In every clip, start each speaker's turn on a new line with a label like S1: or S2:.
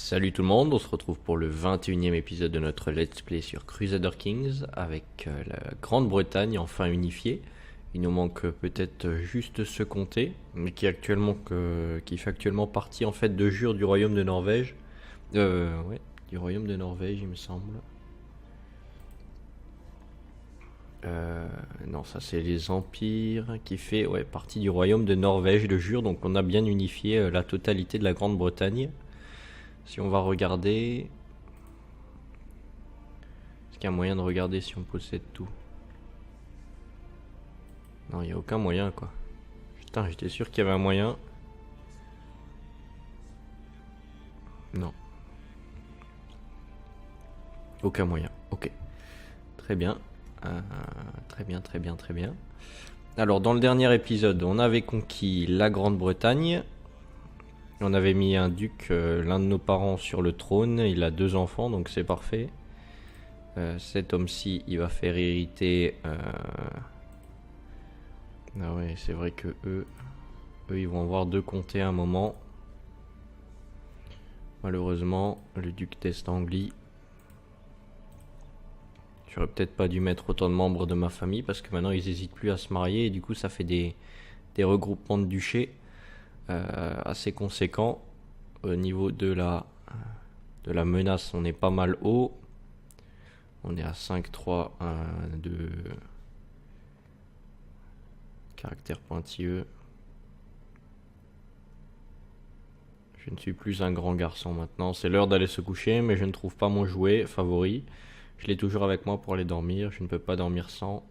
S1: Salut tout le monde, on se retrouve pour le 21e épisode de notre Let's Play sur Crusader Kings avec la Grande-Bretagne enfin unifiée. Il nous manque peut-être juste ce comté, mais qui fait actuellement partie en fait de jure du royaume de Norvège. Ouais, du royaume de Norvège il me semble. Non, ça c'est les empires qui fait partie du royaume de Norvège de jure, donc on a bien unifié la totalité de la Grande-Bretagne. Si on va regarder... Est-ce qu'il y a moyen de regarder si on possède tout? Non, il n'y a aucun moyen quoi. Putain, j'étais sûr qu'il y avait un moyen. Non. Aucun moyen. Ok. Très bien. Très bien, très bien, très bien. Alors, dans le dernier épisode, on avait conquis la Grande-Bretagne. On avait mis un duc, l'un de nos parents, sur le trône. Il a 2 enfants, donc c'est parfait. Cet homme-ci, il va faire hériter... Ah ouais, c'est vrai que eux, ils vont avoir 2 comtés à un moment. Malheureusement, le duc d'Est-Anglie. J'aurais peut-être pas dû mettre autant de membres de ma famille parce que maintenant ils hésitent plus à se marier et du coup ça fait des regroupements de duchés assez conséquents. Au niveau de la menace, on est pas mal haut. On est à 5, 3, 1, 2. Caractère pointilleux. Je ne suis plus un grand garçon maintenant. C'est l'heure d'aller se coucher, mais je ne trouve pas mon jouet favori. Je l'ai toujours avec moi pour aller dormir. Je ne peux pas dormir sans.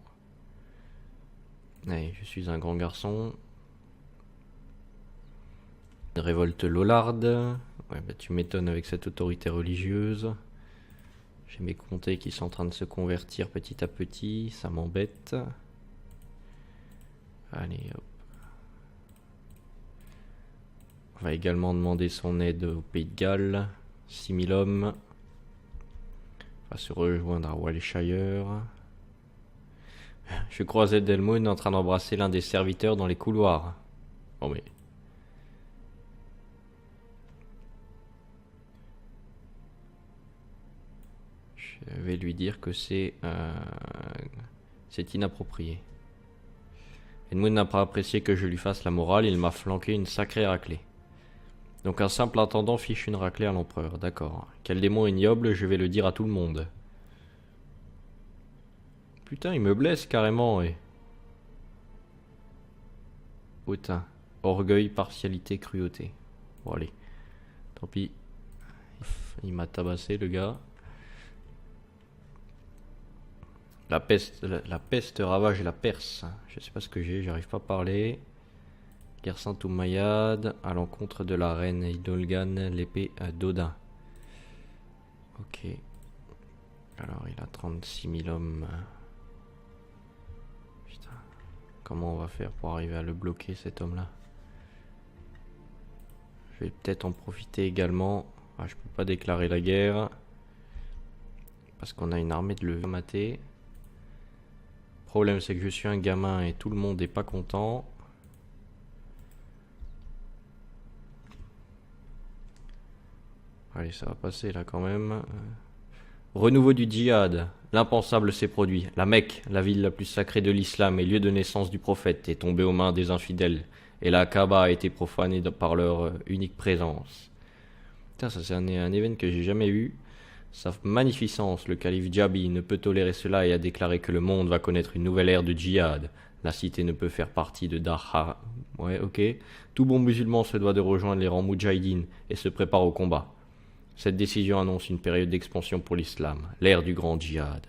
S1: Allez, je suis un grand garçon. Une révolte lollarde. Ouais, bah tu m'étonnes avec cette autorité religieuse. J'ai mes comtés qui sont en train de se convertir petit à petit. Ça m'embête. Allez, hop. On va également demander son aide au Pays de Galles. 6000 hommes. On va se rejoindre à Waleshire. Je croise Edelmoon en train d'embrasser l'un des serviteurs dans les couloirs. Bon mais... Je vais lui dire que c'est inapproprié. Edmund n'a pas apprécié que je lui fasse la morale, il m'a flanqué une sacrée raclée. Donc un simple intendant fiche une raclée à l'empereur, d'accord. Quel démon ignoble, je vais le dire à tout le monde. Putain, il me blesse carrément, et... Hautain. Orgueil, partialité, cruauté. Bon allez, tant pis. Il m'a tabassé le gars. La peste ravage la Perse. Je sais pas ce que j'ai, j'arrive pas à parler. Guerre sainte Umayyad à l'encontre de la reine Hidolgan, l'épée d'Odin. Ok. Alors il a 36 000 hommes. Putain. Comment on va faire pour arriver à le bloquer cet homme là? Je vais peut-être en profiter également. Ah, je peux pas déclarer la guerre. Parce qu'on a une armée de le mater. Le problème c'est que je suis un gamin et tout le monde est pas content. Allez, ça va passer là quand même. Renouveau du djihad. L'impensable s'est produit. La Mecque, la ville la plus sacrée de l'islam et lieu de naissance du prophète, est tombée aux mains des infidèles. Et la Kaaba a été profanée par leur unique présence. Putain, ça c'est un événement que j'ai jamais eu. Sa magnificence, le calife Djabi, ne peut tolérer cela et a déclaré que le monde va connaître une nouvelle ère de djihad. La cité ne peut faire partie de Dahar. Ouais, ok. Tout bon musulman se doit de rejoindre les rangs moudjahidines et se prépare au combat. Cette décision annonce une période d'expansion pour l'islam, l'ère du grand djihad.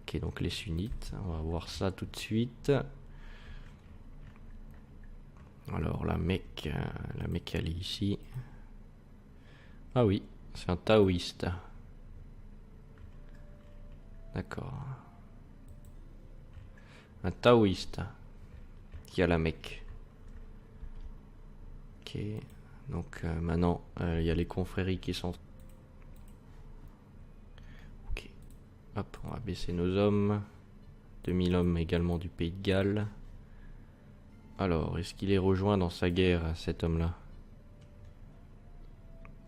S1: Ok, donc les sunnites, on va voir ça tout de suite. Alors la Mecque elle est ici. Ah oui, c'est un taoïste. D'accord. Un taoïste qui a la Mecque. Ok. Donc maintenant, il y a les confréries qui sont... Ok. Hop, on va baisser nos hommes. 2000 hommes également du Pays de Galles. Alors, est-ce qu'il est rejoint dans sa guerre, cet homme-là?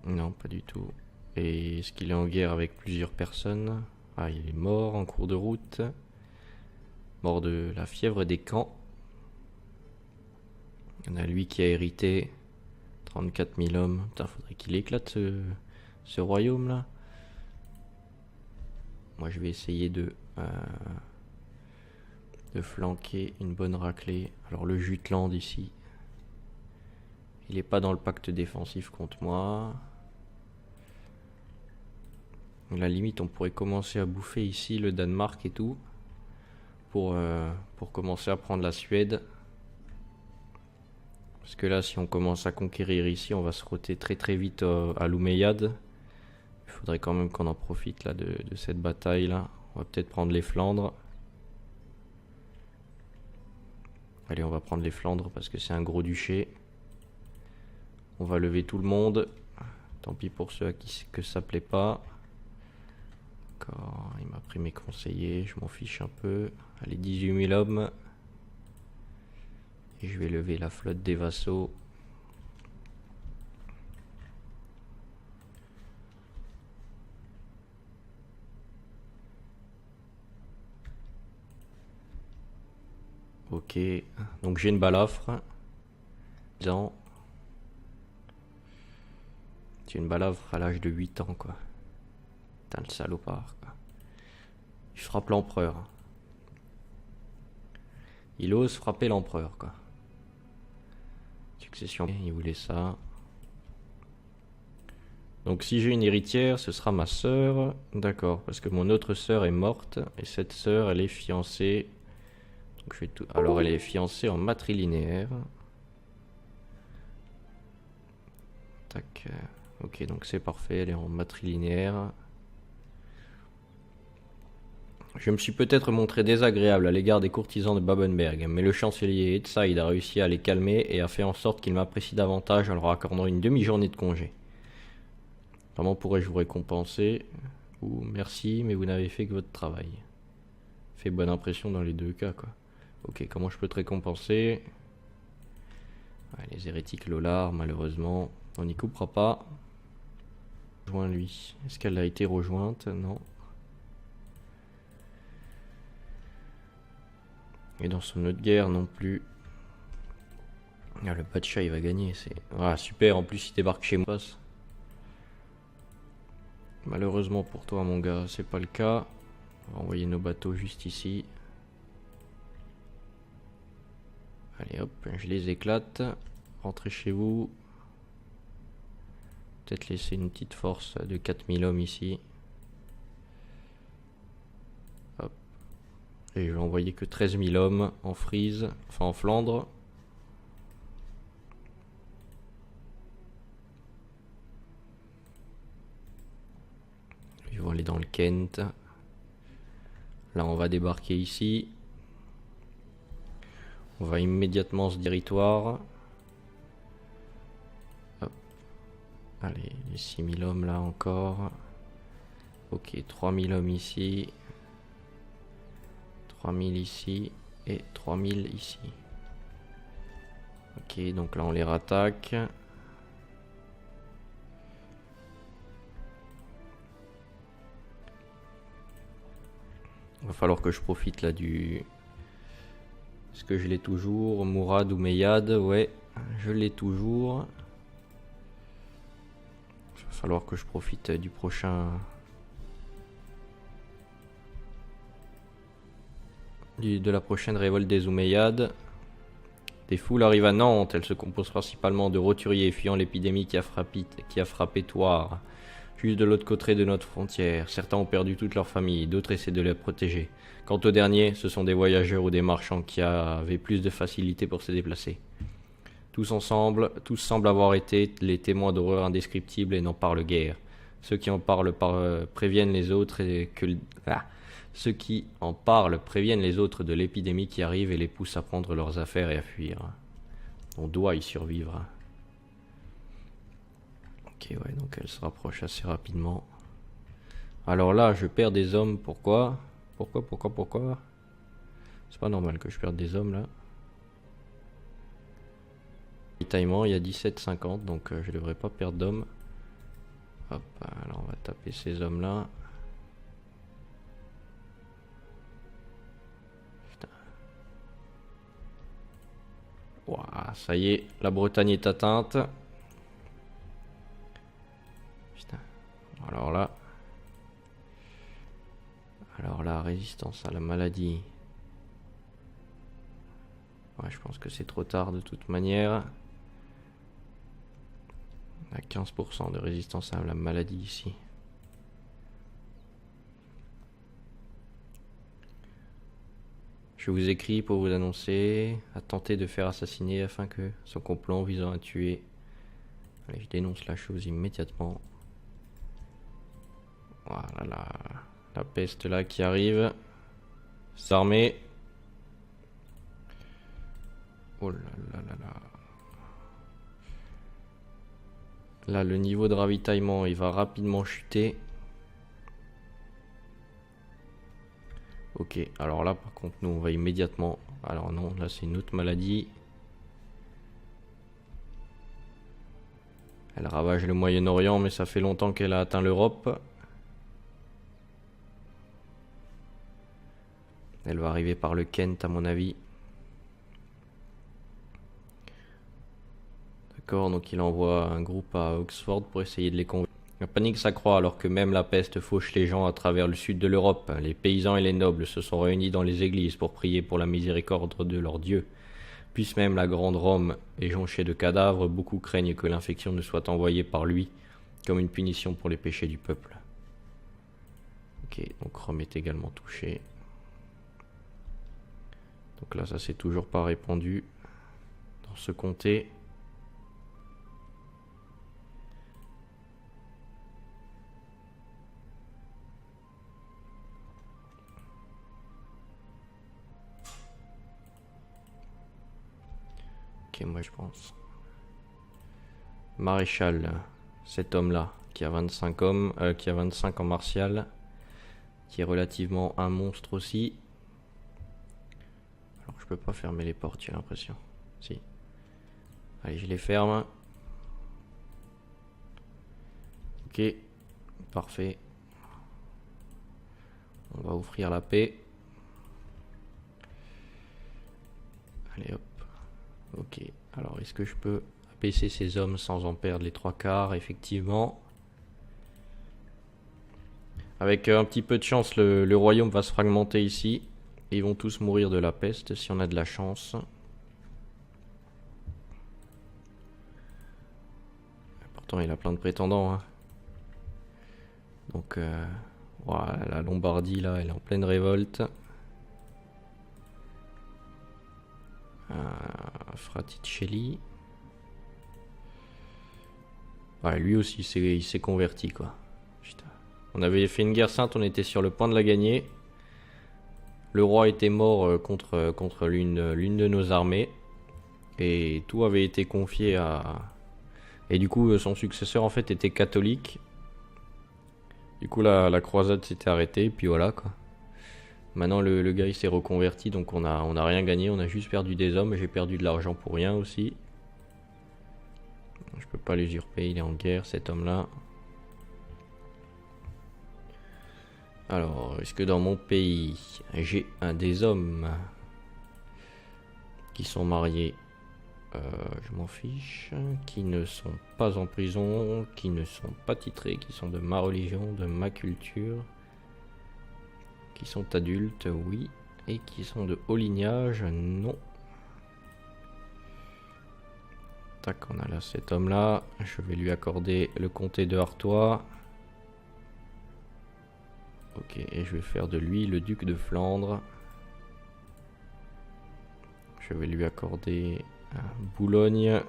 S1: Non, pas du tout. Et est-ce qu'il est en guerre avec plusieurs personnes? Ah, il est mort en cours de route. Mort de la fièvre des camps. Il y en a lui qui a hérité 34 000 hommes. Putain, faudrait qu'il éclate ce royaume là. Moi je vais essayer de flanquer une bonne raclée. Alors le Jutland ici, il est pas dans le pacte défensif contre moi. À la limite on pourrait commencer à bouffer ici le Danemark et tout. Pour commencer à prendre la Suède. Parce que là si on commence à conquérir ici on va se roter très très vite à l'Oumeyade. Il faudrait quand même qu'on en profite là de cette bataille là. On va peut-être prendre les Flandres. Allez, on va prendre les Flandres parce que c'est un gros duché. On va lever tout le monde. Tant pis pour ceux à qui que ça plaît pas. D'accord, il m'a pris mes conseillers, je m'en fiche un peu. Allez, 18 000 hommes. Et je vais lever la flotte des vassaux. Ok, donc j'ai une balafre. J'ai une balafre à l'âge de 8 ans quoi. Putain le salopard quoi. Il frappe l'empereur. Il ose frapper l'empereur quoi. Succession, il voulait ça. Donc si j'ai une héritière, ce sera ma sœur. D'accord, parce que mon autre sœur est morte. Et cette sœur, elle est fiancée. Donc je vais tout... Alors elle est fiancée en matrilinéaire. Tac. Ok, donc c'est parfait, elle est en matrilinéaire. Je me suis peut-être montré désagréable à l'égard des courtisans de Babenberg, mais le chancelier Etzheim a réussi à les calmer et a fait en sorte qu'ils m'apprécient davantage en leur accordant une demi-journée de congé. Comment pourrais-je vous récompenser? Ou merci, mais vous n'avez fait que votre travail. Fait bonne impression dans les deux cas, quoi. Ok, comment je peux te récompenser? Ouais, les hérétiques Lollards, malheureusement, on n'y coupera pas. Rejoins lui. Est-ce qu'elle a été rejointe? Non. Et dans son autre guerre non plus. Ah, le Pacha il va gagner. Ah, super, en plus il débarque chez moi. Malheureusement pour toi mon gars, c'est pas le cas. On va envoyer nos bateaux juste ici. Allez hop, je les éclate. Rentrez chez vous. Peut-être laisser une petite force de 4000 hommes ici. Hop. Et je vais envoyer que 13 000 hommes en Frise, enfin en Flandre. Ils vont aller dans le Kent. Là on va débarquer ici. On va immédiatement ce territoire. Hop. Allez, les 6000 hommes là encore. Ok, 3000 hommes ici. 3000 ici. Et 3000 ici. Ok, donc là on les rattaque. Il va falloir que je profite là du... Est-ce que je l'ai toujours? Mourad ou Meyad? Ouais, je l'ai toujours. Il va falloir que je profite du prochain... de la prochaine révolte des Omeyyades. Des foules arrivent à Nantes. Elle se compose principalement de roturiers fuyant l'épidémie qui a frappé Thouars. Juste de l'autre côté de notre frontière. Certains ont perdu toute leur famille, d'autres essaient de les protéger. Quant aux derniers, ce sont des voyageurs ou des marchands qui avaient plus de facilité pour se déplacer. Tous ensemble, tous semblent avoir été les témoins d'horreurs indescriptibles et n'en parlent guère. Ceux qui en parlent préviennent les autres Ceux qui en parlent préviennent les autres de l'épidémie qui arrive et les poussent à prendre leurs affaires et à fuir. On doit y survivre. Ok, ouais, donc elle se rapproche assez rapidement. Alors là, je perds des hommes. Pourquoi? Pourquoi? C'est pas normal que je perde des hommes là. Ravitaillement, il y a 17,50, donc je devrais pas perdre d'hommes. Hop, alors on va taper ces hommes-là. Putain. Ouah, ça y est, la Bretagne est atteinte. Putain. Alors là, résistance à la maladie. Ouais, je pense que c'est trop tard de toute manière. On a 15% de résistance à la maladie ici. Je vous écris pour vous annoncer à tenter de faire assassiner afin que son complot visant à tuer. Allez, je dénonce la chose immédiatement. Voilà la peste là qui arrive. S'armer. Oh là là là là. Là, le niveau de ravitaillement, il va rapidement chuter. Ok, alors là, par contre, nous, on va immédiatement... Alors non, là, c'est une autre maladie. Elle ravage le Moyen-Orient, mais ça fait longtemps qu'elle a atteint l'Europe. Elle va arriver par le Kent, à mon avis. D'accord, donc il envoie un groupe à Oxford pour essayer de les convaincre. La panique s'accroît alors que même la peste fauche les gens à travers le sud de l'Europe. Les paysans et les nobles se sont réunis dans les églises pour prier pour la miséricorde de leur Dieu. Puisse même la grande Rome est jonchée de cadavres, beaucoup craignent que l'infection ne soit envoyée par lui comme une punition pour les péchés du peuple. Ok, donc Rome est également touchée. Donc là, ça s'est toujours pas répandu dans ce comté. Ok, moi je pense. Maréchal, cet homme-là, qui a 25 hommes, qui a 25 en martial, qui est relativement un monstre aussi. Alors je peux pas fermer les portes, j'ai l'impression. Si. Allez, je les ferme. Ok, parfait. On va offrir la paix. Allez hop. Ok, alors est-ce que je peux abaisser ces hommes sans en perdre les trois quarts? Effectivement. Avec un petit peu de chance, le royaume va se fragmenter ici. Et ils vont tous mourir de la peste si on a de la chance. Pourtant il a plein de prétendants, hein. Donc voilà, la Lombardie là, elle est en pleine révolte. Fraticelli. Ouais, lui aussi il s'est converti quoi. Putain. On avait fait une guerre sainte, on était sur le point de la gagner. Le roi était mort contre l'une de nos armées. Et tout avait été confié à... Et du coup son successeur en fait était catholique. Du coup la croisade s'était arrêtée, puis voilà quoi. Maintenant le gars il s'est reconverti, donc on a rien gagné, on a juste perdu des hommes, j'ai perdu de l'argent pour rien aussi. Je peux pas l'usurper, il est en guerre cet homme là. Alors, est-ce que dans mon pays j'ai des hommes qui sont mariés? Je m'en fiche. Qui ne sont pas en prison, qui ne sont pas titrés, qui sont de ma religion, de ma culture, qui sont adultes, oui, et qui sont de haut lignage, non. Tac, on a là cet homme là, je vais lui accorder le comté de Artois. Ok, et je vais faire de lui le duc de Flandre. Je vais lui accorder Boulogne. Le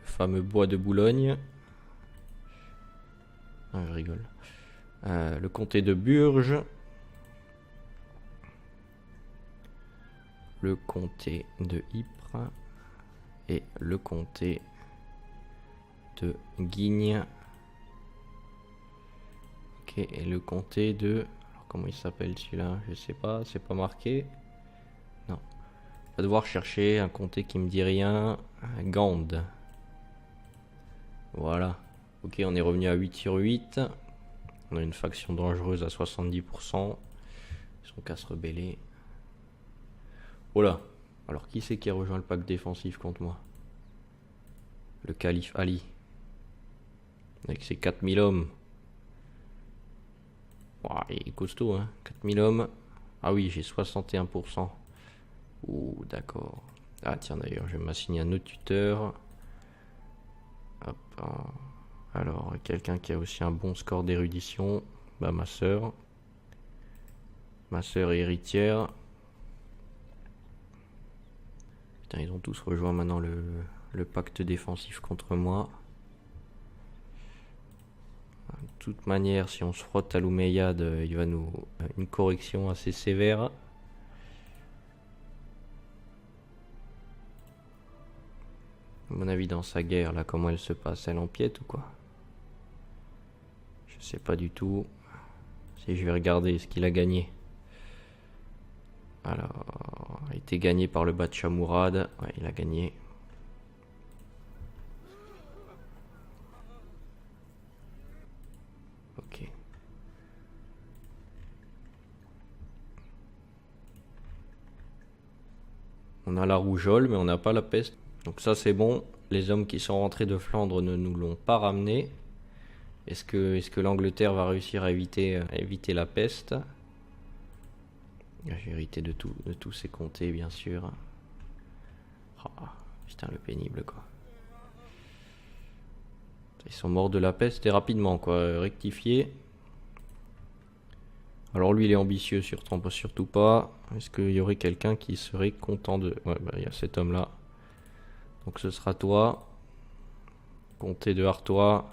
S1: fameux bois de Boulogne. Ah, je rigole. Le comté de Burges. Le comté de Ypres. Et le comté de Guignes. Ok, et le comté de... Alors, comment il s'appelle celui-là? Je sais pas, c'est pas marqué. Non. On va devoir chercher un comté qui me dit rien. Gand. Voilà. Ok, on est revenu à 8 sur 8. On a une faction dangereuse à 70%. Ils sont qu'à se rebeller. Oh là. Alors qui c'est qui a rejoint le pack défensif contre moi? Le calife Ali. Avec ses 4000 hommes. Wow, il est costaud, hein. 4000 hommes. Ah oui, j'ai 61%. Ouh, d'accord. Ah tiens, d'ailleurs, je vais m'assigner un autre tuteur. Hop, alors, quelqu'un qui a aussi un bon score d'érudition. Bah, ma sœur. Ma sœur est héritière. Putain, ils ont tous rejoint maintenant le pacte défensif contre moi. De toute manière, si on se frotte à l'Omeyyade, il va nous une correction assez sévère. À mon avis, dans sa guerre, là, comment elle se passe? Elle empiète ou quoi? Je sais pas du tout. Si je vais regarder ce qu'il a gagné. Alors, il a été gagné par le Bacha Mourad. Ouais, il a gagné. Ok. On a la rougeole, mais on n'a pas la peste. Donc ça, c'est bon. Les hommes qui sont rentrés de Flandre ne nous l'ont pas ramené. Est-ce que l'Angleterre va réussir à éviter la peste? J'ai hérité de tous ces comtés, bien sûr. Oh, putain, le pénible, quoi. Ils sont morts de la peste et rapidement, quoi. Rectifié. Alors lui, il est ambitieux, surtout pas. Est-ce qu'il y aurait quelqu'un qui serait content de... Ouais, bah, il y a cet homme-là. Donc ce sera toi. Comté de Artois.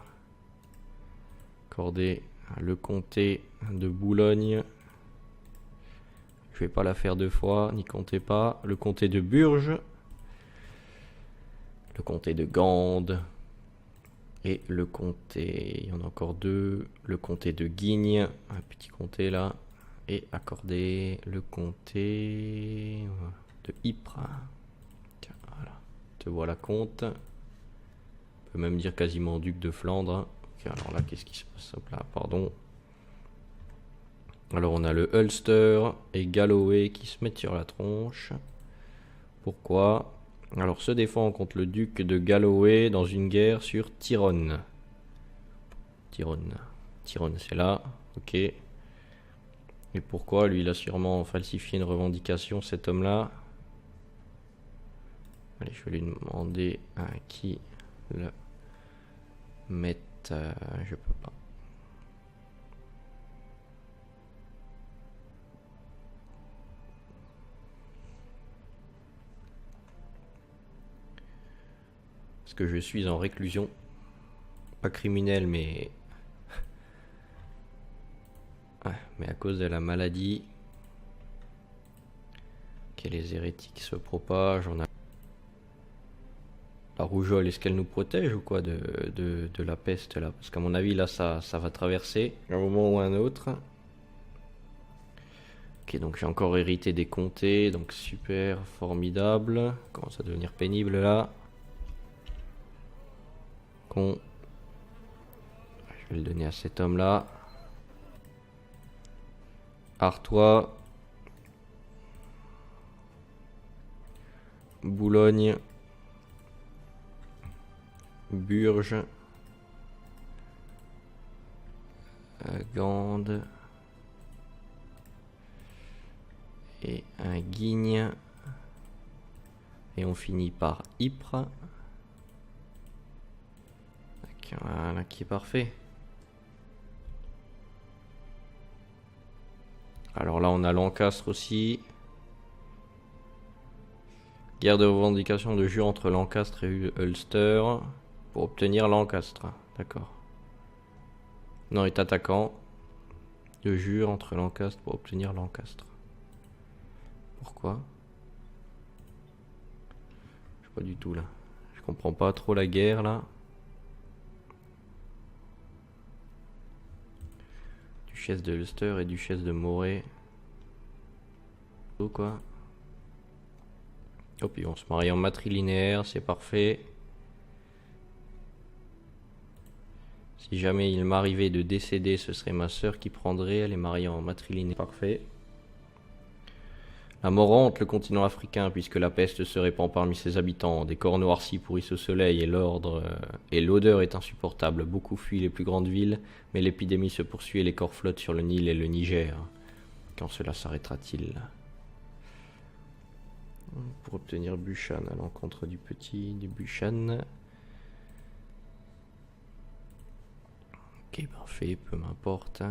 S1: Accordé le comté de Boulogne. Je vais pas la faire deux fois, n'y comptez pas. Le comté de Burges. Le comté de Gand. Et le comté, il y en a encore deux. Le comté de Guigne, un petit comté là. Et accorder le comté de Ypres. Tiens, voilà. Te voilà comte. On peut même dire quasiment duc de Flandre. Ok, alors là, qu'est-ce qui se passe? Hop là, pardon. Alors on a le Ulster et Galloway qui se mettent sur la tronche. Pourquoi? Alors se défend contre le duc de Galloway dans une guerre sur Tyrone. Tyrone c'est là, ok. Et pourquoi? Lui il a sûrement falsifié une revendication, cet homme là. Allez, je vais lui demander à qui le mettre. Je peux pas. Parce que je suis en réclusion. Pas criminel, mais... ouais, mais à cause de la maladie. Que les hérétiques se propagent. On a... La rougeole, est-ce qu'elle nous protège ou quoi de la peste là? Parce qu'à mon avis, là, ça va traverser un moment ou un autre. Ok, donc j'ai encore hérité des comtés. Donc super, formidable. Commence à devenir pénible là. Je vais le donner à cet homme là. Artois. Boulogne. Burges. Gand. Et un Guigne. Et on finit par Ypres. Voilà, qui est parfait. Alors là, on a Lancastre aussi. Guerre de revendication de jure entre Lancastre et Ulster. Pour obtenir Lancastre. D'accord. Non, est attaquant. De jure entre Lancastre pour obtenir Lancastre. Pourquoi? Je sais pas du tout là. Je comprends pas trop la guerre là. Duchesse de Ulster et duchesse de Moray. Ou quoi? Hop, ils vont se marier en matrilinéaire, c'est parfait. Si jamais il m'arrivait de décéder, ce serait ma sœur qui prendrait. Elle est mariée en matrilinéaire. Parfait. La mort hante le continent africain puisque la peste se répand parmi ses habitants. Des corps noircis pourrissent au soleil et l'odeur est insupportable. Beaucoup fuient les plus grandes villes, mais l'épidémie se poursuit et les corps flottent sur le Nil et le Niger. Quand cela s'arrêtera-t-il? Pour obtenir Bushan à l'encontre du petit du Bushan. Ok, parfait, peu m'importe.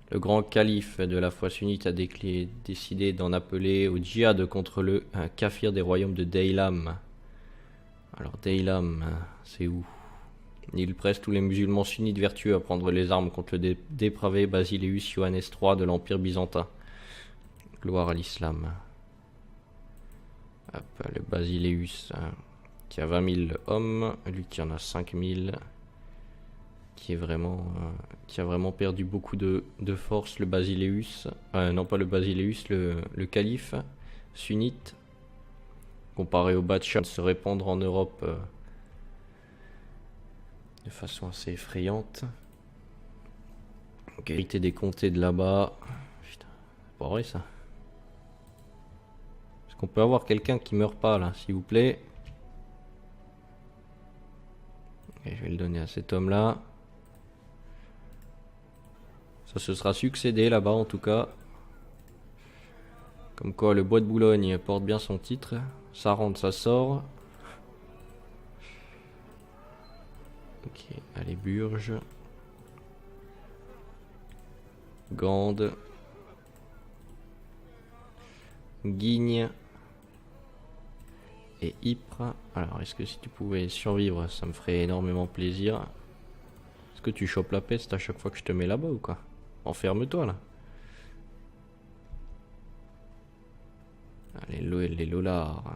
S1: Le grand calife de la foi sunnite a décidé d'en appeler au djihad contre le kafir des royaumes de Daylam. Alors Daylam, c'est où? Il presse tous les musulmans sunnites vertueux à prendre les armes contre le dépravé Basileus Johannes III de l'Empire byzantin. Gloire à l'islam. Hop, le Basileus qui a 20 000 hommes, lui qui en a 5 000. Qui a vraiment perdu beaucoup de force, le Basileus, non pas le Basileus, le calife sunnite, comparé au Badshah, se répandre en Europe de façon assez effrayante. Donc, hériter des comtés de là-bas, putain, c'est pas vrai ça. Est-ce qu'on peut avoir quelqu'un qui meurt pas là, s'il vous plaît? Et je vais le donner à cet homme-là. Ça se sera succédé là-bas en tout cas. Comme quoi le bois de Boulogne porte bien son titre. Ça rentre, ça sort. Ok, allez Burge. Gande. Guigne. Et Ypres. Alors est-ce que si tu pouvais survivre, ça me ferait énormément plaisir. Est-ce que tu chopes la peste à chaque fois que je te mets là-bas ou quoi? Enferme-toi là. Allez, les Lollards.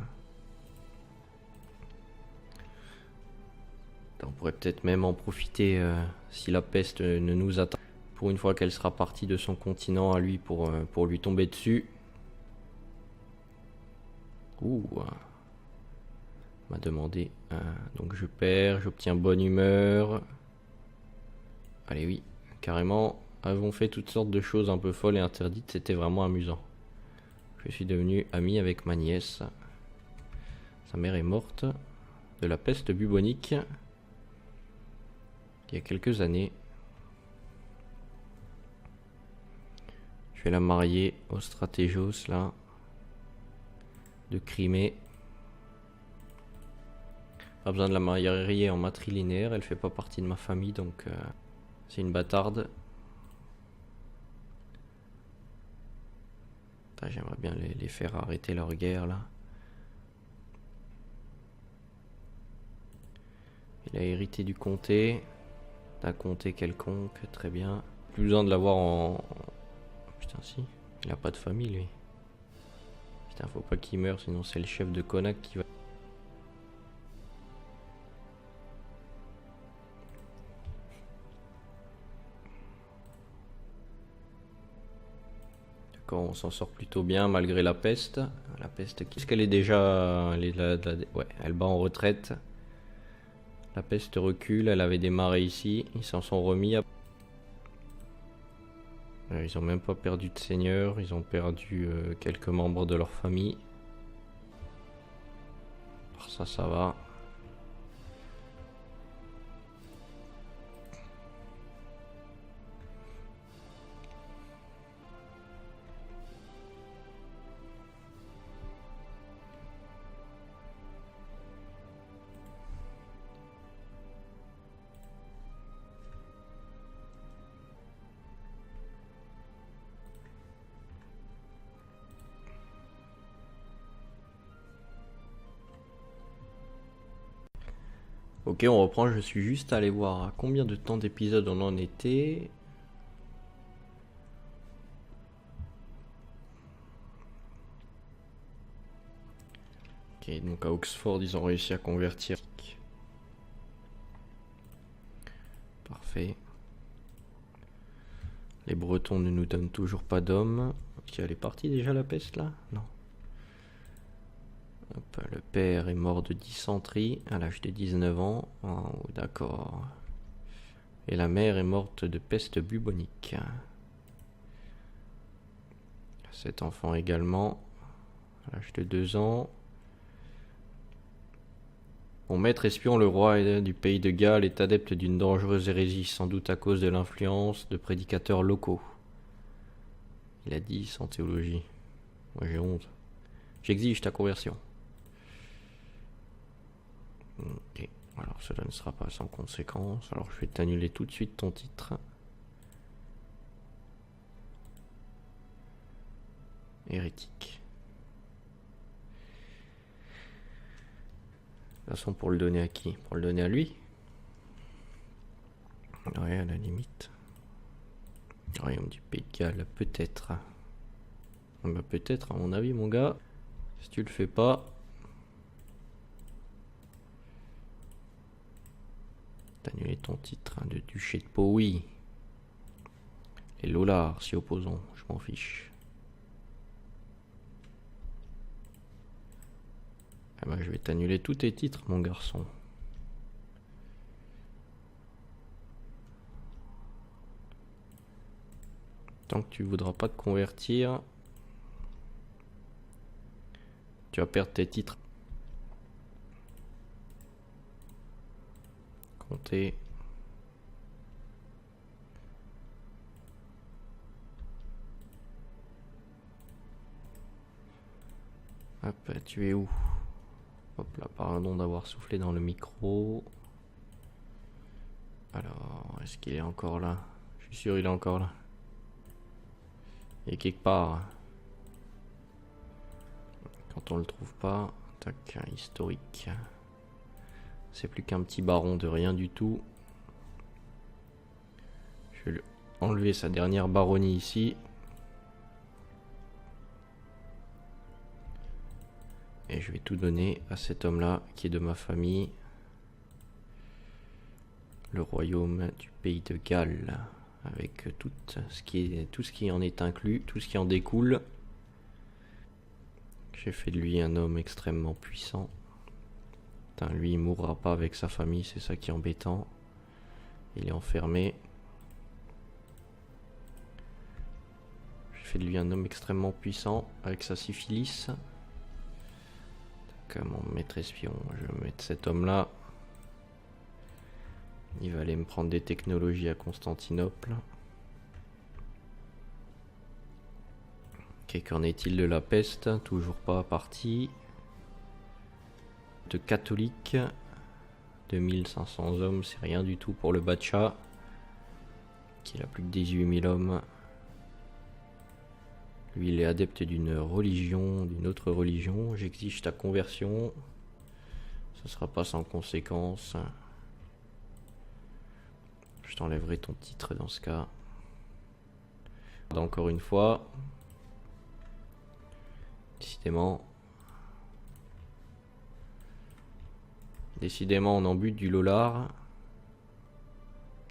S1: On pourrait peut-être même en profiter si la peste ne nous atteint. Pour une fois qu'elle sera partie de son continent à lui pour lui tomber dessus. Ouh. M'a demandé. Donc je perds, j'obtiens bonne humeur. Allez oui, carrément. Avons fait toutes sortes de choses un peu folles et interdites, c'était vraiment amusant. Je suis devenu ami avec ma nièce. Sa mère est morte de la peste bubonique il y a quelques années. Je vais la marier au stratégos là de Crimée. Pas besoin de la marier en matrilinéaire, elle fait pas partie de ma famille donc c'est une bâtarde. J'aimerais bien les faire arrêter leur guerre là. Il a hérité du comté. D'un comté quelconque, très bien. Plus besoin de l'avoir en... Putain si, il a pas de famille lui. Putain, faut pas qu'il meure, sinon c'est le chef de Konak qui va... On s'en sort plutôt bien malgré la peste. La peste, est-ce qu'elle est déjà... Ouais, elle bat en retraite. La peste recule, elle avait démarré ici. Ils s'en sont remis. Ils ont même pas perdu de seigneur. Ils ont perdu quelques membres de leur famille. Alors ça va. Ok, on reprend, je suis juste allé voir à combien de temps d'épisode on en était. Ok, donc à Oxford, ils ont réussi à convertir. Parfait. Les Bretons ne nous donnent toujours pas d'hommes. Ok, elle est partie déjà la peste là? Non. Hop, le père est mort de dysenterie à l'âge de 19 ans. Oh, d'accord. Et la mère est morte de peste bubonique. Cet enfant également, à l'âge de 2 ans. Mon maître espion, le roi du pays de Galles, est adepte d'une dangereuse hérésie, sans doute à cause de l'influence de prédicateurs locaux. Il a dit sans théologie. Moi j'ai honte. J'exige ta conversion. Ok, alors cela ne sera pas sans conséquence. Alors je vais t'annuler tout de suite ton titre. Hérétique. De toute façon, pour le donner à qui? Pour le donner à lui? Ouais, à la limite. Royaume du Pays de Galles, peut-être. Bah peut-être, à mon avis, mon gars. Si tu le fais pas... T'as annulé ton titre de duché de Powys. Les Lollards s'y opposons, je m'en fiche. Ah bah, je vais t'annuler tous tes titres, mon garçon. Tant que tu voudras pas te convertir, tu vas perdre tes titres. Comptez. Hop, tu es où? Hop là, pardon d'avoir soufflé dans le micro. Alors, est-ce qu'il est encore là? Je suis sûr il est encore là. Il est quelque part. Quand on le trouve pas, tac, historique. C'est plus qu'un petit baron de rien du tout. Je vais lui enlever sa dernière baronnie ici. Et je vais tout donner à cet homme-là qui est de ma famille. Le royaume du pays de Galles. Avec tout ce qui en est inclus, tout ce qui en découle. J'ai fait de lui un homme extrêmement puissant. Putain, lui il mourra pas avec sa famille, c'est ça qui est embêtant. Il est enfermé. J'ai fait de lui un homme extrêmement puissant avec sa syphilis. Donc, mon maître espion, je vais mettre cet homme là. Il va aller me prendre des technologies à Constantinople. Ok, qu'en est-il de la peste? Toujours pas parti. De catholiques. 2500 hommes, c'est rien du tout pour le Batcha. Qui a plus que 18 000 hommes. Lui, il est adepte d'une religion, d'une autre religion. J'exige ta conversion. Ce sera pas sans conséquence. Je t'enlèverai ton titre dans ce cas. Encore une fois. Décidément, on en bute du Lollard.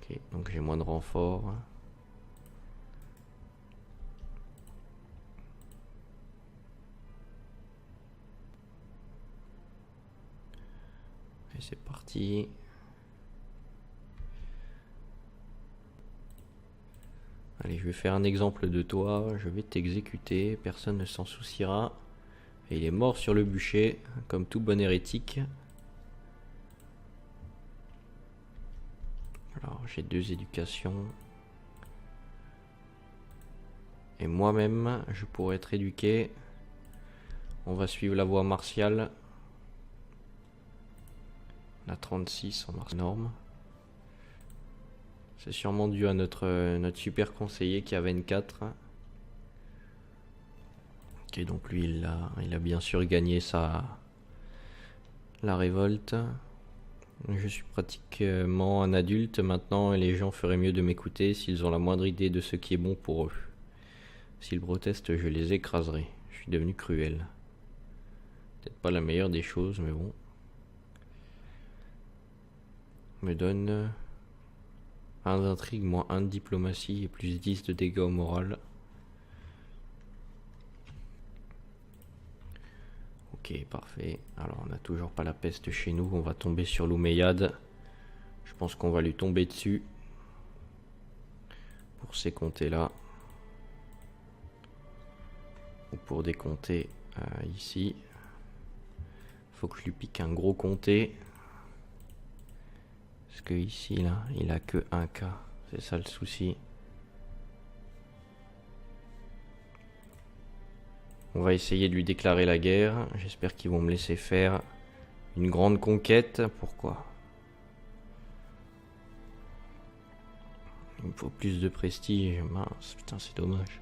S1: Ok, donc j'ai moins de renforts. Et c'est parti. Allez, je vais faire un exemple de toi. Je vais t'exécuter. Personne ne s'en souciera. Et il est mort sur le bûcher, comme tout bon hérétique. Alors, j'ai 2 éducations. Et moi-même, je pourrais être éduqué. On va suivre la voie martiale. La 36 en marche norme. C'est sûrement dû à notre super conseiller qui a 24. Ok, donc lui il a bien sûr gagné la révolte. Je suis pratiquement un adulte maintenant et les gens feraient mieux de m'écouter s'ils ont la moindre idée de ce qui est bon pour eux. S'ils protestent, je les écraserai. Je suis devenu cruel. Peut-être pas la meilleure des choses, mais bon. Me donne 1 d'intrigue, moins 1 de diplomatie et plus 10 de dégâts au moral. Ok, parfait. Alors on n'a toujours pas la peste chez nous, on va tomber sur l'Omeyyade. Je pense qu'on va lui tomber dessus. pour ces comtés-là. Ou pour des comtés ici. Faut que je lui pique un gros comté. Parce que ici, là, il a que 1K. C'est ça le souci. On va essayer de lui déclarer la guerre. J'espère qu'ils vont me laisser faire une grande conquête. Pourquoi? Il me faut plus de prestige. Mince, putain, c'est dommage.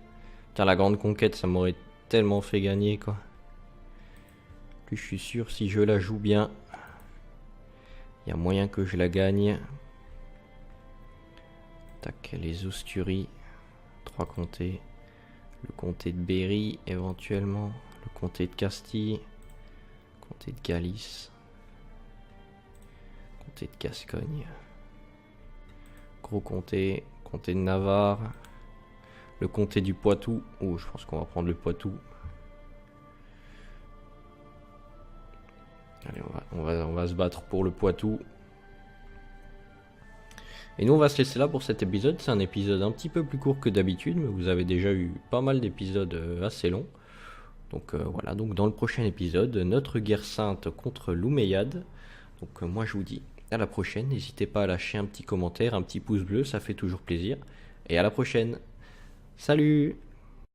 S1: Putain, la grande conquête, ça m'aurait tellement fait gagner, quoi. Plus je suis sûr, si je la joue bien, il y a moyen que je la gagne. Tac, les Osturies. 3 comtés. Le comté de Berry, éventuellement. Le comté de Castille. Comté de Galice. Comté de Gascogne. Gros comté. Comté de Navarre. Le comté du Poitou. Oh, je pense qu'on va prendre le Poitou. Allez, on va se battre pour le Poitou. Et nous on va se laisser là pour cet épisode. C'est un épisode un petit peu plus court que d'habitude, mais vous avez déjà eu pas mal d'épisodes assez longs. Donc voilà, donc dans le prochain épisode, notre guerre sainte contre l'Omeyyade. Donc moi je vous dis à la prochaine. N'hésitez pas à lâcher un petit commentaire, un petit pouce bleu, ça fait toujours plaisir. Et à la prochaine. Salut!